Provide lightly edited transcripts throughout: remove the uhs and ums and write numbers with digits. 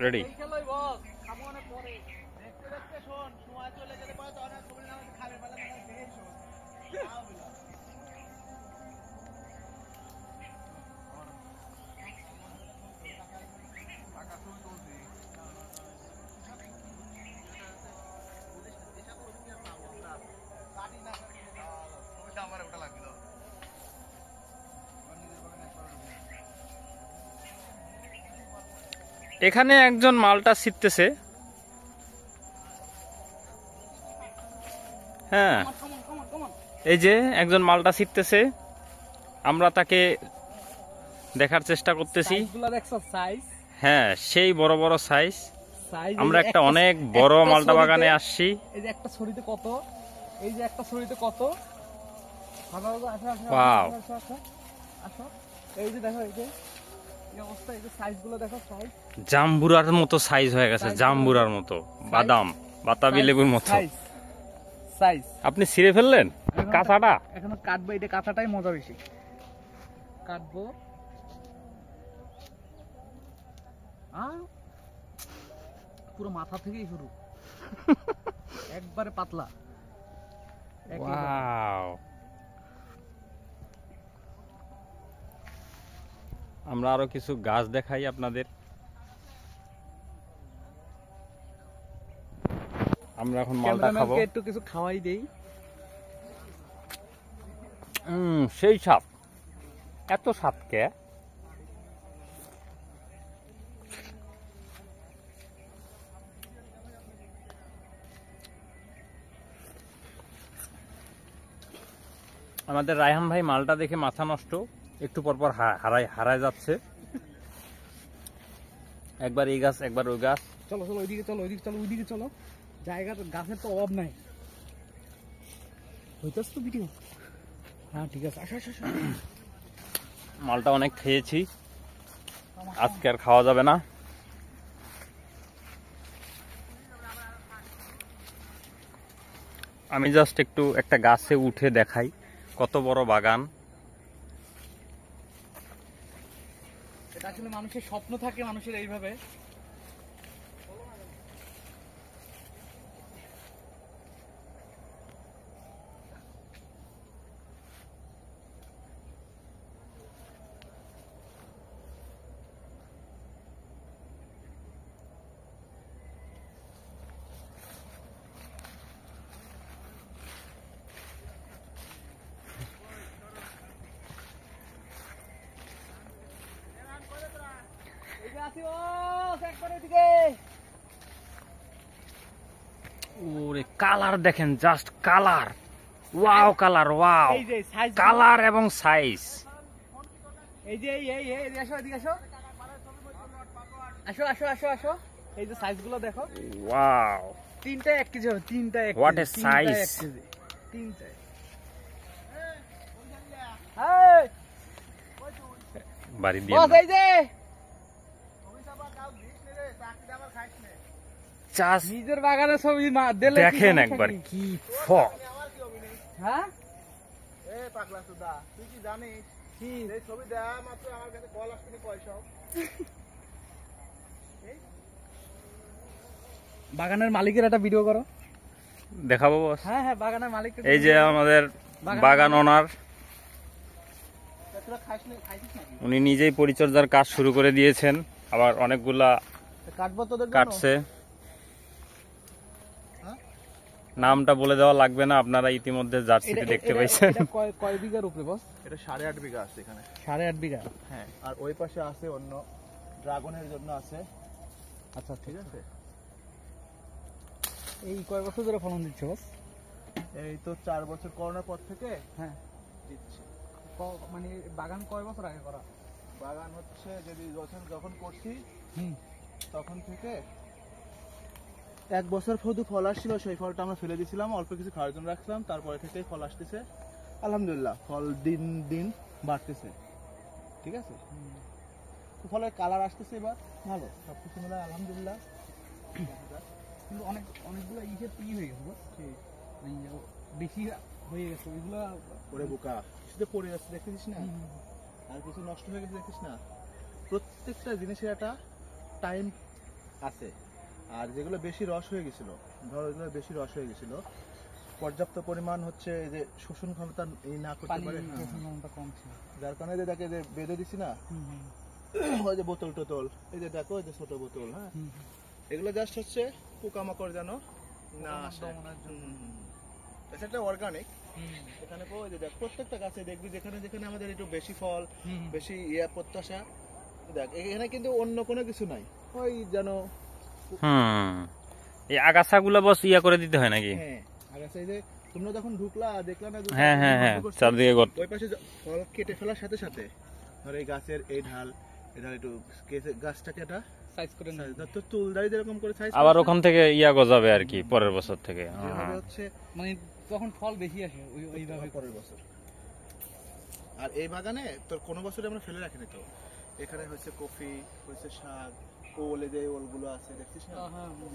Ready. এখানে একজন মালটা ছিটতেছে। হ্যাঁ, এই যে একজন মালটা ছিটতেছে, আমরা তাকে দেখার চেষ্টা করতেছি। হ্যাঁ, সেই বড় বড় সাইজ। আমরা একটা অনেক বড় মালটা বাগানে আসছি। এই যে একটা ছড়িতে কত, এই যে একটা ছড়িতে কত। ওয়াও, এই যে দেখো, এই যে অবস্থা, এই যে সাইজগুলো দেখো, সাইজ জাম্বুরার মতো সাইজ হয়ে গেছে, জাম্বুরার মতো, বাদাম বাতাবি লেবুর মতো সাইজ। আপনি ছিঁড়ে ফেললেন কাঁচাটা? এখনো কাটবো, এটা কাঁচাটাই মজা বেশি। কাটবো, পুরো মাথা থেকেই শুরু, একবারে পাতলা। ওয়াও, আমরা আরো কিছু গাছ দেখাই আপনাদের। আমরা এখন মালটা খাবো, একটু কিছু খাওয়াই দেই। সেই স্বাদ, এত স্বাদ কে? আমাদের রায়হান ভাই মালটা দেখে মাথা নষ্ট, একটু পরপর হারায় যাচ্ছে, একবার এই গাছ একবার ওই গাছ। চলো চলো, ওইদিকে চলো, ওইদিকে চলো, ওইদিকে চলো, জায়গার গাছের তো অভাব নাই। হইতাস তো ভিডিও? হ্যাঁ ঠিক আছে, আসো আসো। মালটা অনেক খেয়েছি, আজকে আর খাওয়া যাবে না। আমি জাস্ট একটু একটা গাছে উঠে দেখাই কত বড় বাগান। এটা আসলে মানুষের স্বপ্ন থাকে, মানুষের এইভাবে। ওরে কালার দেখেন, just colour, wow colour, wow colour এবং সাইজ। এই যে আসো, এদিকে আসো, আসো আসো আসো আসো। এই যে সাইজগুলো দেখো, ওয়াও, তিনটা 1 কেজি হবে, তিনটা 1 কেজি। What a size! তিনটা। বাড়ি দিয়ে বস, এই যে চাষ নিজের বাগানে ছবি দেখেন একবার, কি ফল! হ্যাঁ, পাগলা সুদা, তুই কি জানিস কি এই ছবি দেওয়া মাত্র আমার কাছে কল আসছে পয়সা। বাগানের মালিকের একটা ভিডিও করো, দেখাবো বস। হ্যাঁ হ্যাঁ, বাগানের মালিক। এই যে আমাদের বাগান ওনার, উনি নিজেই পরিচর্যার কাজ শুরু করে দিয়েছেন, আবার অনেকগুলা কাটবো তোদের জন্য। কাটছে। নামটা বলে দেওয়া লাগবে না, আপনারা ইতিমধ্যে জার্সিতে দেখতে পাইছেন। কয় বিঘার উপরে বস? এটা 8.5 বিঘা আছে এখানে। 8.5 বিঘা? হ্যাঁ, আর ওই পাশে আছে অন্য ড্রাগনের জন্য আছে। আচ্ছা ঠিক আছে। এই কয় বছর ধরে ফলন দিচ্ছে বস? এই তো 4 বছর করোনার পর থেকে হ্যাঁ দিচ্ছে। মানে বাগান কয় বছর আগে করা? বাগান হচ্ছে যদি যখন করছি তখন থেকে 1 বছর শুধু ফল আসছিল, সেই ফলটা আমরা ফেলে দিয়েছিলাম, অল্প কিছু খাওয়ার জন্য রাখছিলাম, তারপরে থেকেই ফল আসতেছে। আলহামদুলিল্লাহ ফল দিন দিন বাড়তেছে। ঠিক আছে, ফলের কালার আসতেছে এবার ভালো, সবকিছু মিলে আলহামদুলিল্লাহ। কিন্তু অনেকগুলো হয়ে গেছে, বেশি হয়ে গেছে ওইগুলো। পরে বোকা শুধু পড়ে যাচ্ছে, দেখতেছিস না? আর কিছু নষ্ট হয়ে গেছে দেখিস না? প্রত্যেকটা জিনিসের একটা টাইম আছে। আর যেগুলো বেশি রস হয়ে গেছিল, ধরো এগুলো বেশি রস হয়ে গেছিল, পর্যাপ্ত পরিমাণ হচ্ছে এই যে শোষণ ক্ষমতা এই না করতে পানি পারে, শোষণ ক্ষমতা কম ছিল। যার কারণে যে দেখে যে বেঁধে দিছি না, ওই যে বোতল টোতল, এই যে দেখো ওই যে ছোট বোতল, হ্যাঁ এগুলো জাস্ট হচ্ছে পোকামাকড় যেন না আসে। এটা একটা অর্গানিক। এখানে ওই যে দেখ প্রত্যেকটা গাছে দেখবি যেখানে যেখানে আমাদের একটু বেশি ফল, বেশি প্রত্যাশা, দেখ এখানে কিন্তু অন্য কোনো কিছু নাই, ওই যেন এই আগাছাগুলো বস ইয়া করে দিতে হয় নাকি? হ্যাঁ আগাছা। এই যে তোমরা যখন ঢুকলা দেখলা না, হ্যাঁ হ্যাঁ হ্যাঁ, চারদিকে গর্ত। ওই পাশে ফল কেটে ফেলার সাথে সাথে ধর এই গাছের এই ঢাল একটু গাছটাকে এটা সাইজ করে নিই, তো চুলদারি যেরকম করে সাইজ, আবার ওখান থেকে ইয়া গজাবে আর কি পরের বছর থেকে। যেভাবে হচ্ছে মানে যখন ফল বেশি আসে ওইভাবে পরের বছর। আর এই বাগানে তোর কোনো বছরে আমরা ফেলে রাখিনি তো, এখানে হচ্ছে কফি, হচ্ছে শাক, ওল, এই যে ওলগুলো আছে দেখছিস না,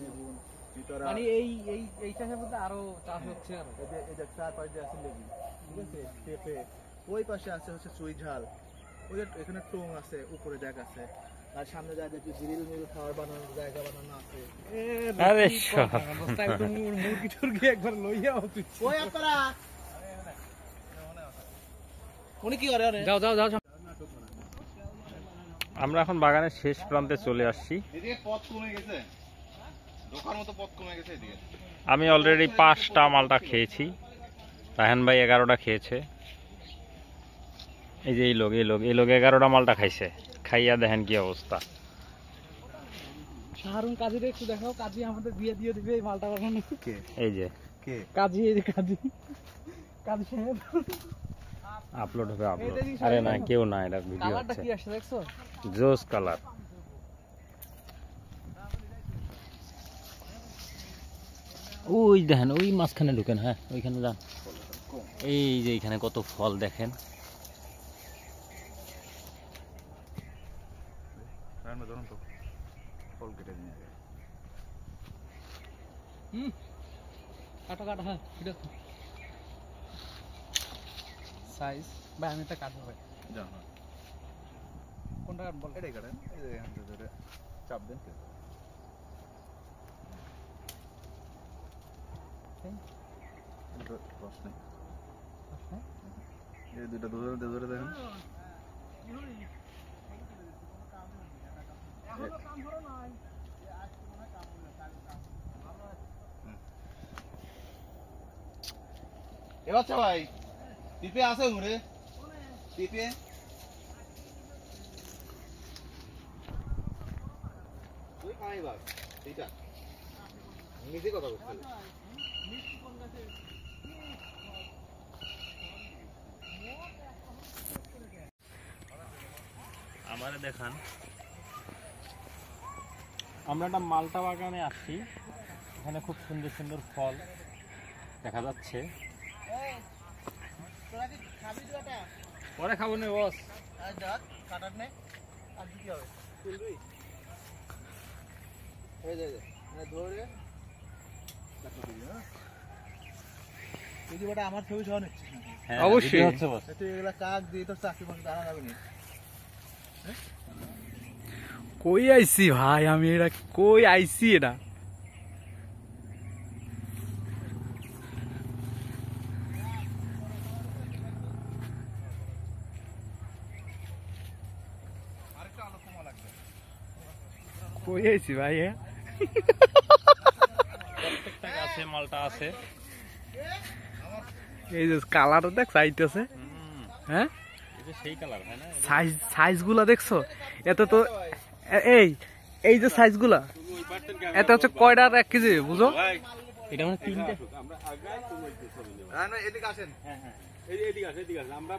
বেগুন, ভিতরা, মানে এই চাষের মধ্যে আরো চাষ হচ্ছে। আর এই যে চার পাশে আছে লেবু, ঠিক আছে, পেঁপে, ওই পাশে আছে হচ্ছে চুই ঝাল, ওই যে এখানে টং আছে, উপরে ড্যাগ আছে, আর সামনে যা দেখি গ্রিল মিল খাওয়ার বানানোর জায়গা বানানো আছে। আরে মুরগি টুরগি একবার লইয়া উচিত। ওই আপনারা উনি কি করে? যাও যাও যাও। আমরা এখন বাগানের শেষ প্রান্তে চলে আসছি। এদিকে পথ কমে গেছে, ঢোকার মতো পথ কমে গেছে এদিকে। আমি অলরেডি 5টা মালটা খেয়েছি, রায়হান ভাই 11টা খেয়েছে। এই যে এই লোক 11টা মালটা খাইছে, খাইয়া দেখেন কি অবস্থা। শাহরুন কাজীরে একটু দেখাও, কাজী আমাদের বিয়ে দিয়ে দিবে এই মালটা বানানো। এই যে কাজী, এই যে কাজী সাহেব আপলোড হবে আপলোড। আরে না কেউ না, এটা ভিডিও কালারটা হচ্ছে। কি আসছে দেখছো? জোস কালার। ওই দেখেন ওই মাঝখানে ঢুকেন, হ্যাঁ ওইখানে যান। এই যে এখানে কত ফল দেখেন। কাটো কাটো, হ্যাঁ ভিডিও সাইজ ভাই, আমি এটা কাটবো ভাই। কোনটা কাটবো বল? এটাই কাটেন, এই যে এখান থেকে ধরে চাপ দেন, রস নেই, এই দুইটা ধরে ধরে দেখেন। এবার ভাই পিপে আছে ঘুরে, পিপে তুই পাই বাস এইটা নিজে কথা বলছিস। আমারে দেখান, আমরা একটা মালটা বাগানে আসছি, এখানে খুব সুন্দর সুন্দর ফল দেখা যাচ্ছে। পরে খাবো না বস, কাটার নেই আর কি হবে, তুলবি এই যে ধরে এই যে আমার ছবি সহ নিচ্ছিস নাকি? অবশ্যই হচ্ছে বস। তুই এগুলা কাক দিয়ে তোর চাকরি বাকরি দাঁড়া যাবে না। কই আইছি ভাই, আমি এটা কই আইছি এটা। কই আইছি ভাই, প্রত্যেকটা গাছে মালটা আছে। এই যে কালার দেখ চাইতেছে, হ্যাঁ সেই কালার হয় না? সাইজ গুলা দেখছো? এত তো এই যে সাইজ গুলা, এত হচ্ছে কয়টার 1 কেজি বুঝো? এটা মানে 3টা। এদিকে আসেন, হ্যাঁ হ্যাঁ এদিকে আসেন, আমরা